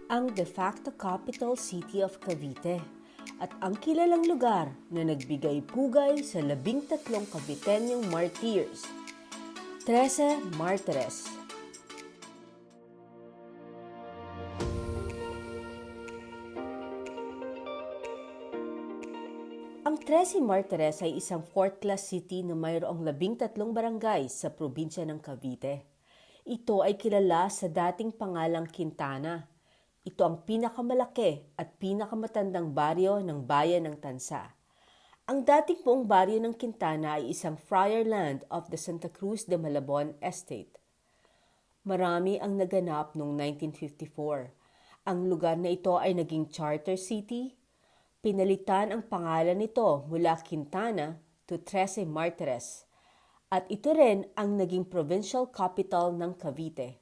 ang de facto capital city of Cavite at ang kilalang lugar na nagbigay pugay sa 13 Caviteñong martyrs, 13 Martires. Ang 13 Martires ay isang fourth-class city na mayroong 13 barangay sa probinsya ng Cavite. Ito ay kilala sa dating pangalang Quintana. Ito ang pinakamalaki at pinakamatandang baryo ng bayan ng Tansa. Ang dating buong baryo ng Quintana ay isang friar land of the Santa Cruz de Malabon Estate. Marami ang naganap noong 1954. Ang lugar na ito ay naging charter city. Pinalitan ang pangalan nito mula Quintana to 13 Martires. At ito rin ang naging provincial capital ng Cavite.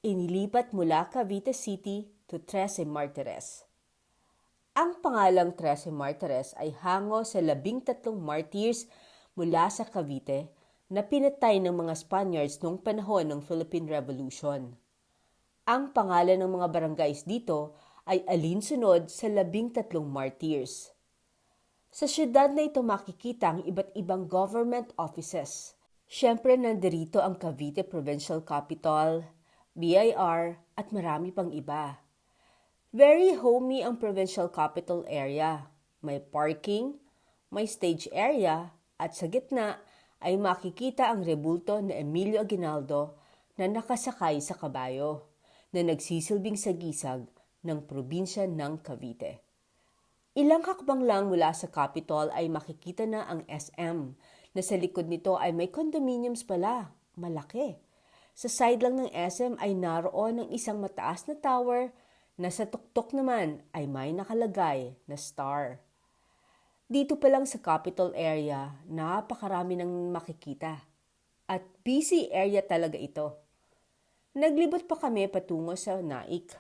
Inilipat mula Cavite City to 13 Martires. Ang pangalang 13 Martires ay hango sa 13 martyrs mula sa Cavite na pinatay ng mga Spaniards noong panahon ng Philippine Revolution. Ang pangalan ng mga barangays dito ay alinsunod sa 13 martyrs. Sa syudad na ito makikita ang iba't ibang government offices. Siyempre nandirito ang Cavite Provincial Capital, BIR at marami pang iba. Very homey ang provincial capital area. May parking, may stage area at sa gitna ay makikita ang rebulto na Emilio Aguinaldo na nakasakay sa kabayo na nagsisilbing sagisag ng probinsya ng Cavite. Ilang hakbang lang mula sa Capitol ay makikita na ang SM na sa likod nito ay may condominiums pala, malaki. Sa side lang ng SM ay naroon ang isang mataas na tower na sa tuktok naman ay may nakalagay na star. Dito pa lang sa Capitol area, napakarami nang makikita. At busy area talaga ito. Naglibot pa kami patungo sa Naik.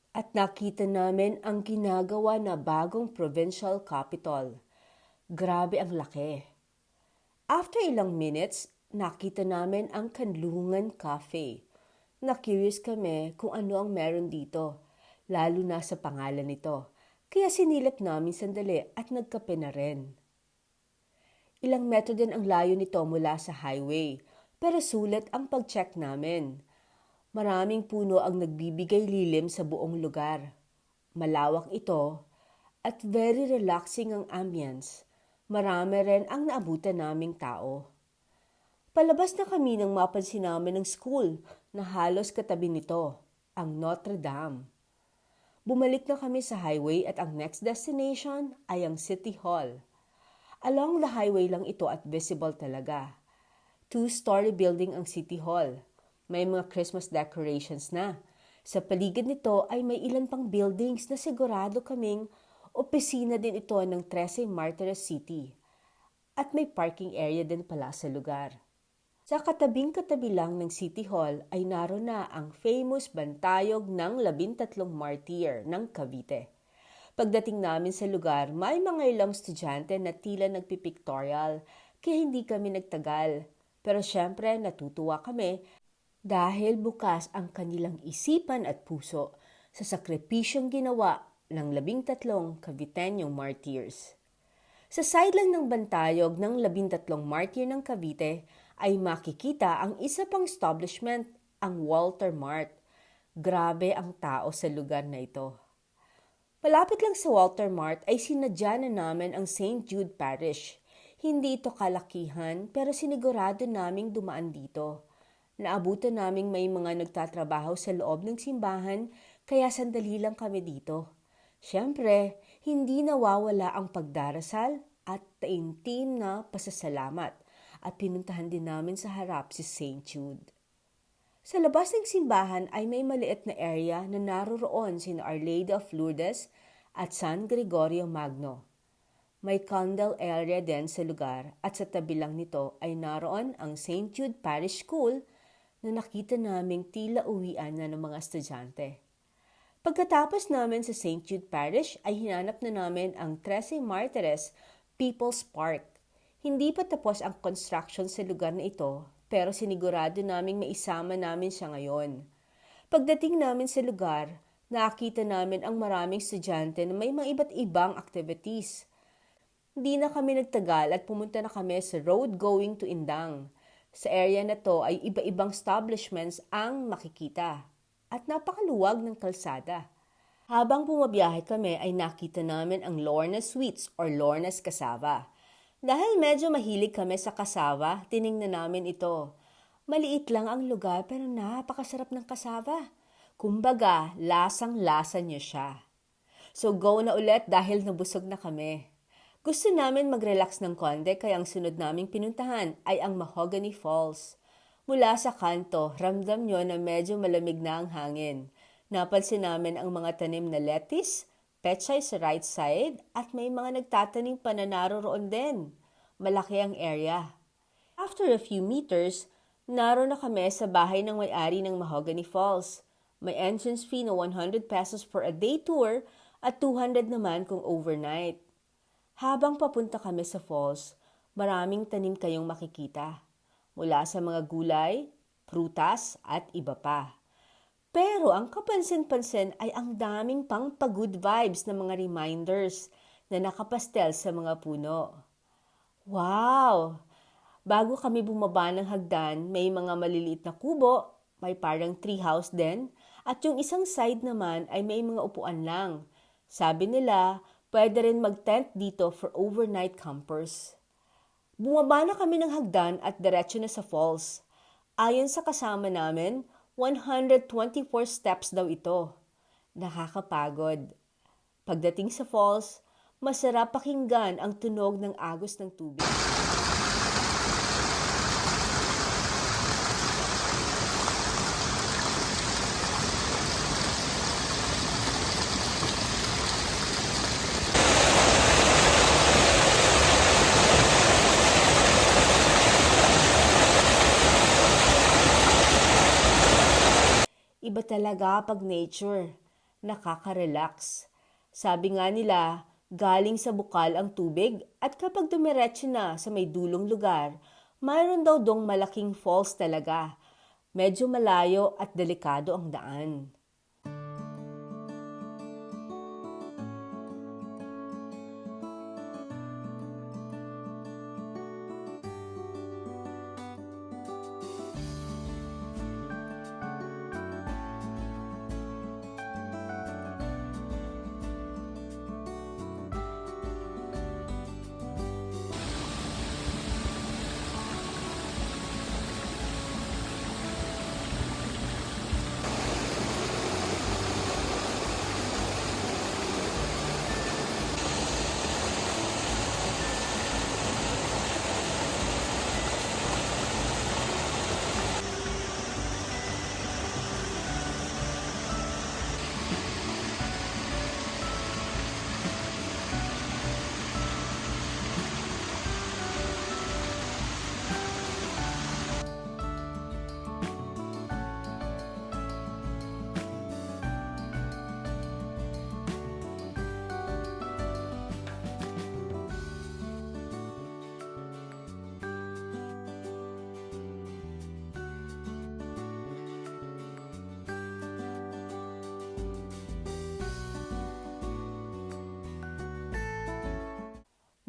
At nakita namin ang ginagawa na bagong provincial capital. Grabe ang laki. After ilang minutes, nakita namin ang Kanlungan Cafe. Na-curious kami kung ano ang meron dito, lalo na sa pangalan nito. Kaya sinilip namin sandali at nagkape na rin. Ilang metro din ang layo nito mula sa highway, pero sulit ang pag-check namin. Maraming puno ang nagbibigay lilim sa buong lugar. Malawak ito at very relaxing ang ambience. Marami rin ang naabutan naming tao. Palabas na kami nang mapansin namin ng school na halos katabi nito, ang Notre Dame. Bumalik na kami sa highway at ang next destination ay ang City Hall. Along the highway lang ito at visible talaga. 2-story building ang City Hall. May mga Christmas decorations na. Sa paligid nito ay may ilan pang buildings na sigurado kaming opisina din ito ng 13 Martires City. At may parking area din pala sa lugar. Sa katabing-katabi lang ng City Hall ay naroon na ang famous bantayog ng 13 martyr ng Cavite. Pagdating namin sa lugar, may mga ilang estudyante na tila nagpipictorial kaya hindi kami nagtagal. Pero syempre natutuwa kami dahil bukas ang kanilang isipan at puso sa sakripisyong ginawa ng 13 Caviteñong martyrs. Sa sideline ng bantayog ng 13 martyr ng Cavite ay makikita ang isa pang establishment, ang Walter Mart. Grabe ang tao sa lugar na ito. Malapit lang sa Walter Mart ay sinadya na namin ang St. Jude Parish. Hindi ito kalakihan pero sinigurado naming dumaan dito. Naabutan naming may mga nagtatrabaho sa loob ng simbahan kaya sandali lang kami dito. Siyempre, hindi nawawala ang pagdarasal at taimtim na pasasalamat at pinuntahan din namin sa harap si St. Jude. Sa labas ng simbahan ay may maliit na area na naroroon sina Our Lady of Lourdes at San Gregorio Magno. May candle area din sa lugar at sa tabi lang nito ay naroon ang St. Jude Parish School na nakita naming tila uwian na ng mga estudyante. Pagkatapos namin sa St. Jude Parish ay hinanap na namin ang 13 Martires People's Park. Hindi pa tapos ang construction sa lugar na ito pero sinigurado naming maisama namin siya ngayon. Pagdating namin sa lugar, Nakita namin ang maraming estudyante na may mga iba't ibang activities. Hindi na kami nagtagal at pumunta na kami sa road going to Indang. Sa area na to ay iba-ibang establishments ang makikita at napakaluwag ng kalsada. Habang bumabiyahe kami ay nakita namin ang Lorna Sweets or Lorna's Cassava. Dahil medyo mahilig kami sa cassava, tiningnan namin ito. Maliit lang ang lugar pero napakasarap ng cassava. Kumbaga, lasang-lasa niyo siya. So go na ulit dahil nabusog na kami. Gusto namin mag-relax ng konti kaya ang sunod naming pinuntahan ay ang Mahogany Falls. Mula sa kanto, ramdam nyo na medyo malamig na ang hangin. Napansin namin ang mga tanim na lettuce, pechay sa right side at may mga nagtatanim pa na naroroon din. Malaki ang area. After a few meters, naroon na kami sa bahay ng may-ari ng Mahogany Falls. May entrance fee na 100 pesos for a day tour at 200 naman kung overnight. Habang papunta kami sa falls, maraming tanim kayong makikita. Mula sa mga gulay, prutas at iba pa. Pero ang kapansin-pansin ay ang daming pang pa-good vibes na mga reminders na nakapastel sa mga puno. Wow! Bago kami bumaba ng hagdan, may mga maliliit na kubo, may parang treehouse din, at yung isang side naman ay may mga upuan lang. Sabi nila, pwede rin mag-tent dito for overnight campers. Bumaba na kami ng hagdan at diretso na sa falls. Ayon sa kasama namin, 124 steps daw ito. Nakakapagod. Pagdating sa falls, masarap pakinggan ang tunog ng agos ng tubig. Iba talaga pag nature, nakaka-relax. Sabi nga nila, galing sa bukal ang tubig at kapag dumiretso na sa may dulong lugar, mayroon daw dong malaking falls talaga. Medyo malayo at delikado ang daan.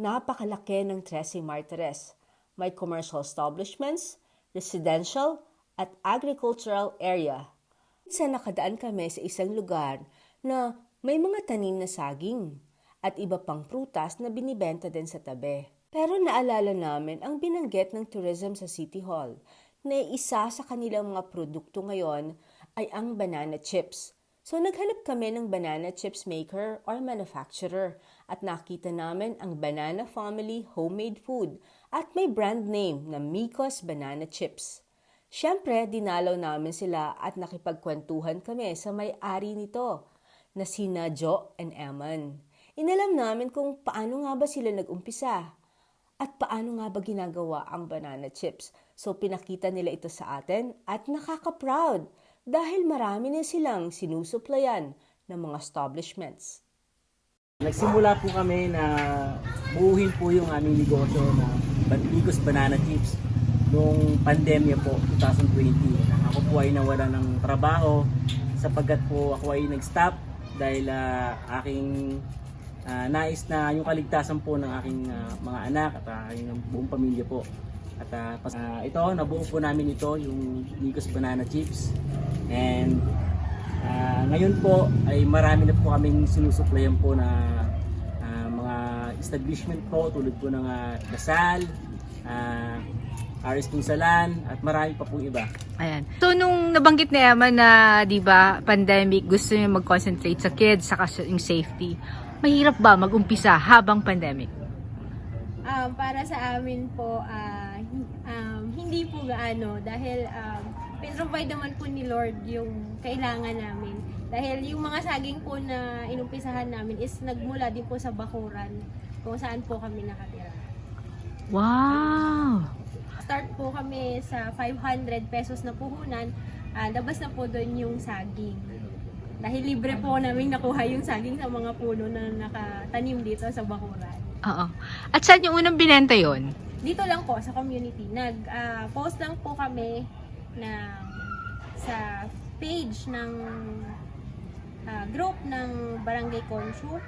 Napakalaki ng Trece Martires. May commercial establishments, residential, at agricultural area. Minsan nakadaan kami sa isang lugar na may mga tanim na saging at iba pang prutas na binibenta din sa tabi. Pero naalala namin ang binanggit ng tourism sa City Hall na isa sa kanilang mga produkto ngayon ay ang banana chips. So naghanap kami ng banana chips maker or manufacturer at nakita namin ang Banana Family Homemade Food at may brand name na Miko's Banana Chips. Siyempre, dinalaw namin sila at nakipagkwentuhan kami sa may-ari nito na sina Jo and Eman. Inalam namin kung paano nga ba sila nag-umpisa at paano nga ba ginagawa ang banana chips. So pinakita nila ito sa atin at nakaka-proud dahil marami na silang sinusuplayan ng mga establishments. Nagsimula po kami na buuhin po yung aming negosyo na Miko's Banana Chips noong pandemya po, 2020. Ako po ay nawala ng trabaho sapagkat po ako ay nag-stop dahil aking nais na yung kaligtasan po ng aking mga anak at aking buong pamilya po. At ito, nabuo po namin ito, yung Migos Banana Chips. And ngayon po ay marami na po kaming sinusuplayan po na mga establishment po tulad po ng Dasal, Aris Punsalan at marami pa pong iba. Ayan. So nung nabanggit ni Emma na 'di ba, pandemic, gusto niya mag-concentrate sa kids saka sa yung safety. Mahirap ba mag-umpisa habang pandemic? Para sa amin po, hindi po gaano dahil pin-provide naman po ni Lord yung kailangan namin. Dahil yung mga saging po na inumpisahan namin is nagmula din po sa bakuran kung saan po kami nakatira. Wow! Start po kami sa 500 pesos na puhunan, labas na po doon yung saging. Dahil libre po namin nakuha yung saging sa mga puno na nakatanim dito sa bakuran. Oo. At saan yung unang binenta yon? Dito lang po sa community. Nag-post lang po kami sa page ng group ng Barangay Conshu.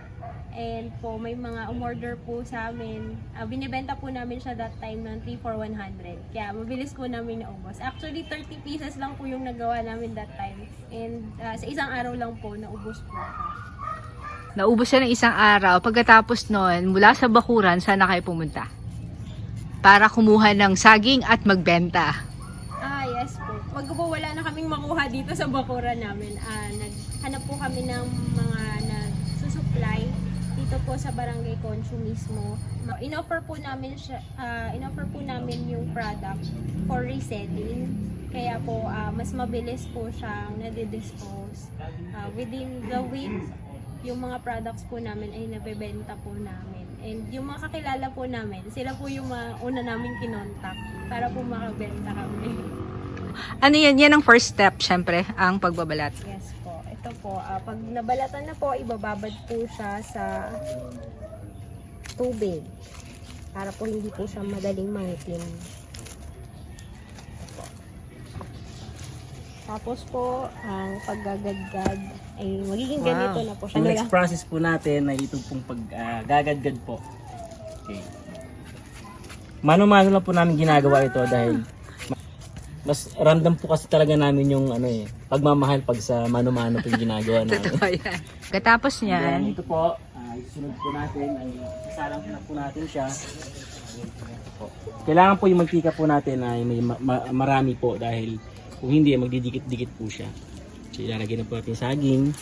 And po may mga umorder po sa amin. Binibenta po namin siya that time ng 3 for 100. Kaya mabilis po namin naubos. Actually 30 pieces lang po yung nagawa namin that time. And sa isang araw lang po naubos po. Naubos siya ng isang araw. Pagkatapos noon, mula sa bakuran, saan na kayo pumunta? Para kumuha ng saging at magbenta. Yes po. Wag po wala na kaming makuha dito sa bakuran namin. Naghanap po kami ng mga nagsusupply dito po sa Barangay Conshu mismo. In-offer po namin yung product for reselling. Kaya po mas mabilis po siyang nade-dispose. Within the week, yung mga products po namin ay nabebenta po namin. And yung mga kakilala po namin, sila po yung mga una namin kinontak para po makabenta kami. Ano yan? Yan ang first step, syempre, ang pagbabalat. Yes po. Ito po, pag nabalatan na po, ibababad po siya sa tubig para po hindi po siya madaling mangitim. Tapos po, ang paggagadgad ay magiging ganito na po siya. Ang next process po natin ay ito pong paggagadgad po. Okay. Mano-mano lang po namin ginagawa ito dahil mas random po kasi talaga namin yung pagmamahal pag sa mano-mano po yung ginagawa namin. Totoo yan. Katapos Then, niyan, ito po, isunod po natin, ay isalang po natin siya. Kailangan po yung mantika po natin ay may marami po dahil kung hindi, magdidikit-dikit po siya. So, ilalagay na po natin saging.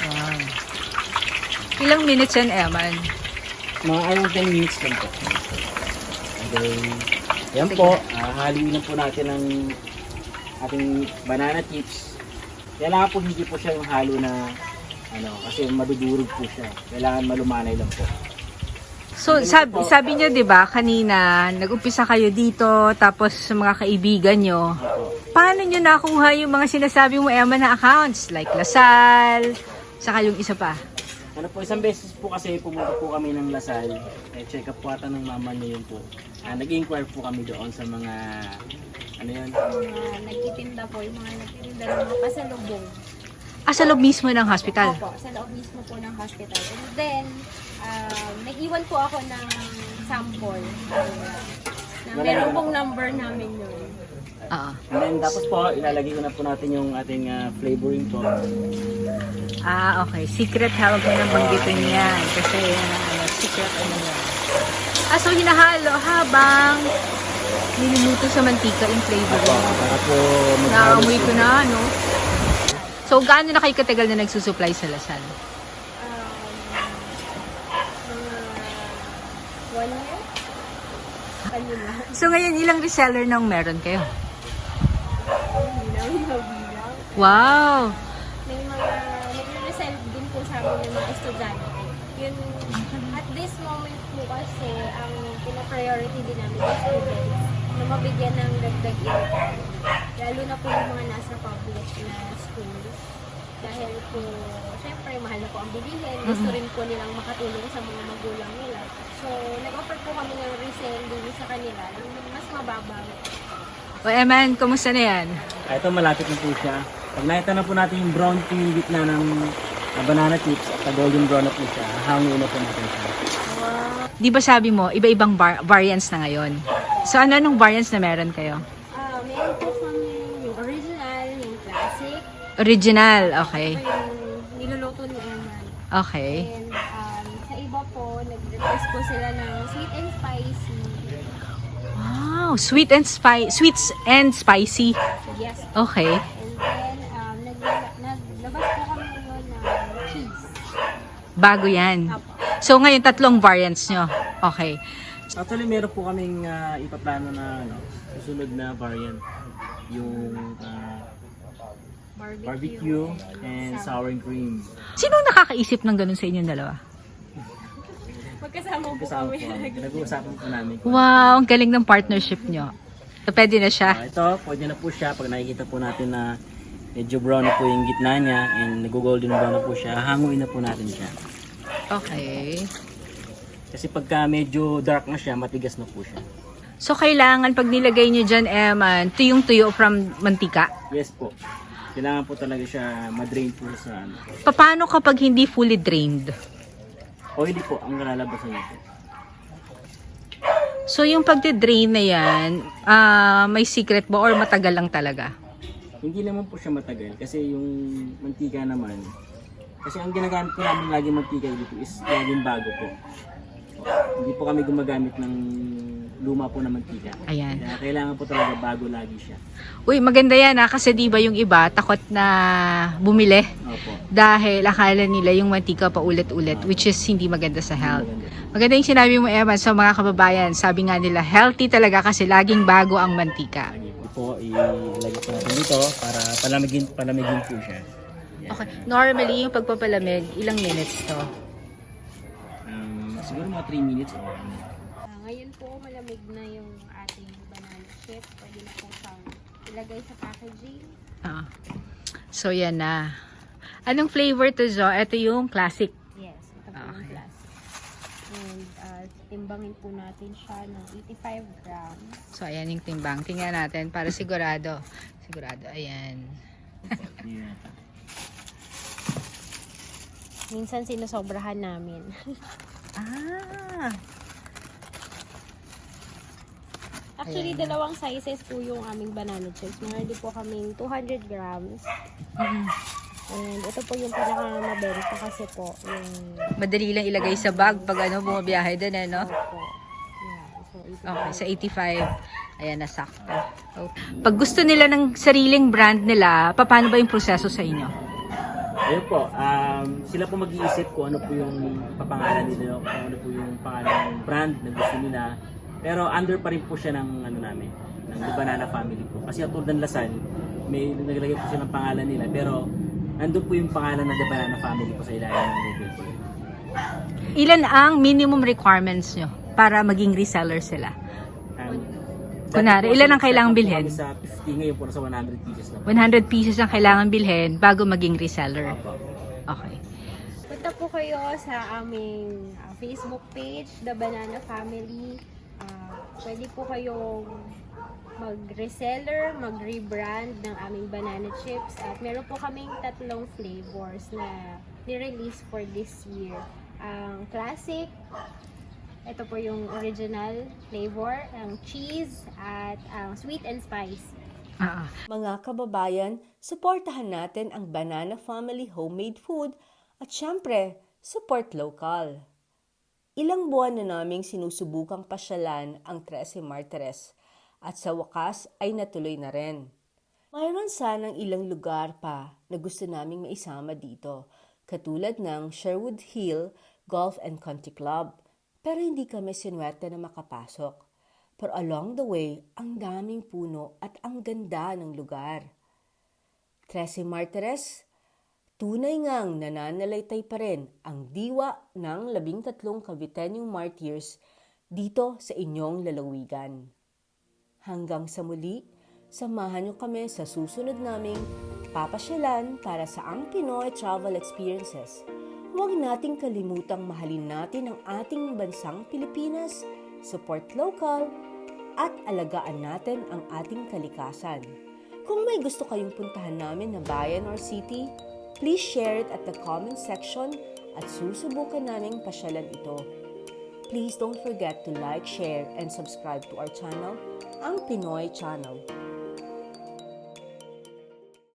wow. Ilang minutes yan, Eman? Mga 10 minutes lang po. Okay. Yan po, haluin lang po natin ang ating banana chips. Kailangan po hindi po siya yung halo na kasi madudurog po siya. Kailangan malumanay lang po. So, sabi niyo, di ba, kanina, nag-umpisa kayo dito, tapos sa mga kaibigan nyo, paano nyo nakuha yung mga sinasabi mo, Emma, na accounts? Like Lasal, saka yung isa pa? Isang beses po kasi pumunta po kami ng Lasal. Check up po ata ng mama niya yun po. Nag-inquire po kami doon sa mga, nagtitinda po, yung mga nagtitinda ng mga pasalubong. Sa loob mismo ng hospital? Opo, sa loob mismo po ng hospital. And then, nag-iwan po ako ng sample. Meron pong number namin yun. Oo. And then tapos po, ilalagay ko na po natin yung ating flavoring po. Okay. Secret, hawag mo nang banggitin yan. Kasi secret yan. So hinahalo habang niluluto sa mantika yung flavoring. Para po Naamoy ko na, no? So, gaano na kayo katagal na nagsusupply sa Lasal? 1 year? Kanina. So, ngayon, ilang reseller nang meron kayo? Hindi namin mabilang. Wow! May mga nag-resell din po sa amin ng mga estudyante. Yun, at this moment po kasi, ang pina-priority din namin yung students na mabigyan ng dagdag income. Lalo na po yung mga nasa public na schools. dahil po, syempre, mahal na po ang bilihin. Gusto rin po nilang makatulong sa mga magulang nila. So, nag-offer po kami ng reselling sa kanila ng mas mababa. O Eman, kumusta na yan? Ito malapit na po siya. Pag nakita na po natin yung brown po yung gitna ng banana chips at golden brown na po siya, hangin na po natin siya. Di ba sabi mo, iba-ibang variants na ngayon? So ano-anong variants na meron kayo? Meron po kami yung original, yung classic, Original, okay. ito yung niluluto ni Eman. Okay. And sa iba po, nag-request po sila ng sweet and spicy. Wow, sweets and spicy. Yes. Okay. And then, naglabas po kami ngayon ng cheese. Bago yan. Apo. So ngayon, 3 variants nyo. Okay. Actually, meron po kaming ipaplano na susunod na variant. Yung barbecue and sour cream. Sino nakakaisip ng ganun sa inyong dalawa? Magkasama po Kasama kami. po, nag-uusapan po namin. Wow, ang galing ng partnership nyo. So, pwede na siya. Ito, pwede na po siya. Pag nakikita po natin na medyo brown na po yung gitna niya and nag-golden brown na po siya, hanguin na po natin siya. Okay. Kasi pagka medyo dark na siya, matigas na po siya. So, kailangan pag nilagay nyo dyan, Eman, tuyong-tuyo from mantika. Yes po. Kailangan po talaga siya ma-drain po sa ano. Paano kapag hindi fully drained? Oily po ang lalabasan nito. So, yung pagde-drain na yan, may secret ba or matagal lang talaga? Hindi naman po siya matagal kasi yung mantika naman, kasi ang ginagamit po namin laging mantika dito is laging bago po. Hindi po kami gumagamit ng luma po na mantika. Ayan. Kaya kailangan po talaga bago lagi siya. Uy, maganda yan kasi di ba yung iba takot na bumili Opo. dahil akala nila yung mantika pa ulit-ulit, which is hindi maganda sa health. Maganda yung sinabi mo, Eman, sa mga kababayan. Sabi nga nila, healthy talaga kasi laging bago ang mantika. Lagi po ilagay po natin dito para palamigin po siya. Yan. Okay. Normally, yung pagpapalamig, ilang minutes to? Siguro mga 3 minutes or Ngayon po, malamig na yung ating banana chip. Pwede na po siyang ilagay sa packaging. Ah. So, yan na. Anong flavor to, Zo? Ito yung classic. Yes, ito po yung Okay. classic. And timbangin po natin siya ng 85 grams. So, ayan yung timbang. Tingnan natin para sigurado. Sigurado. Ayan. yeah. Minsan sinusobrahan namin. Ah. Actually, dalawang sizes po yung aming banana chips. Meron din po kaming 200 grams. Mm. And ito po yung pinakamabenta kasi po yung Madali lang ilagay sa bag pag bumabiyahe din, eh, no? po. Yeah, so Okay, sa 85. Ayan, nasakto. Oh. Pag gusto nila ng sariling brand nila, paano ba yung proseso sa inyo? Ayun po, sila po mag-iisip kung ano po yung papangalan nila, kung ano po yung pangalan ng brand na gusto nila. Pero under pa rin po siya ng ano namin, ng The Banana Family po. Kasi tulad ng Lasal, may naglagay po siya ng pangalan nila, pero nandun po yung pangalan ng The Banana Family po sa ilalim ng label po. Ilan ang minimum requirements nyo para maging reseller sila? Kunwari, ilan ang kailangang bilhin? Sa 50, ngayon po nasa 100 pieces na po. 100 pieces ang kailangan bilhin bago maging reseller. Okay. punta po kayo sa aming Facebook page, The Banana Family. Pwede po kayong mag-reseller, mag-rebrand ng aming banana chips. At meron po kaming 3 flavors na ni-release for this year. Ang classic, ito po yung original flavor, ang cheese, at ang sweet and spicy. Mga kababayan, suportahan natin ang Banana Family homemade food at syempre, support local. Ilang buwan na naming sinusubukang pasyalan ang 13 Martires at sa wakas ay natuloy na rin. Mayroon sanang ilang lugar pa na gusto naming maisama dito, katulad ng Sherwood Hill Golf and Country Club. Pero hindi kami sinuwerte na makapasok. Pero along the way, ang daming puno at ang ganda ng lugar. 13 Martires, tunay ngang nananalaytay pa rin ang diwa ng 13 Caviteñong martyrs dito sa inyong lalawigan. Hanggang sa muli, samahan niyo kami sa susunod naming papasyalan para sa Ang Pinoy Travel Experiences. Huwag nating kalimutang mahalin natin ang ating bansang Pilipinas, support local, at alagaan natin ang ating kalikasan. Kung may gusto kayong puntahan namin na bayan or city, please share it at the comment section at susubukan naming pasyalan ito. Please don't forget to like, share, and subscribe to our channel, Ang Pinoy Channel.